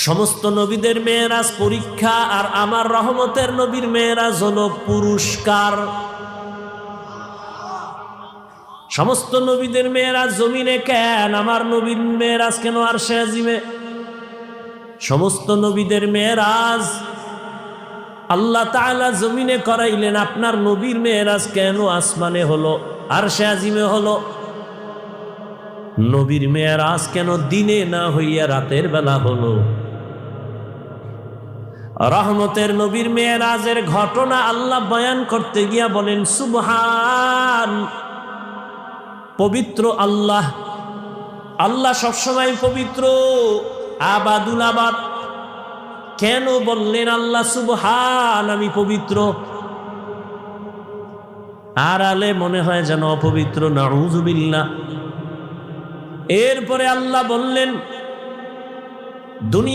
সমস্ত নবীদের মেরাজ পরীক্ষা, আর আমার রহমতের নবীর মেরাজ হলো পুরস্কার। সমস্ত নবীদের মেরাজ জমিনে কেন, আমার নবীর মেরাজ কেন আরশে আজিমে? সমস্ত নবীদের মেরাজ আল্লাহ তাআলা জমিনে করাইলেন, আপনার নবীর মেরাজ কেন আসমানে হলো, আরশে আজিমে হলো? নবীর মেরাজ কেন দিনে না হইয়া রাতের বেলা হলো? রহমতের নবীর মেরাজের ঘটনা আল্লাহ বয়ান করতে গিয়া বলেন সুবহান, পবিত্র আল্লাহ। আল্লাহ সবসময় পবিত্র, আবাদুল আবাদ। কেন বললেন আল্লাহ সুবহান, আমি পবিত্র? আড়ালে মনে হয় যেন অপবিত্র, নাউযুবিল্লাহ। এরপরে আল্লাহ বললেন দুনিয়া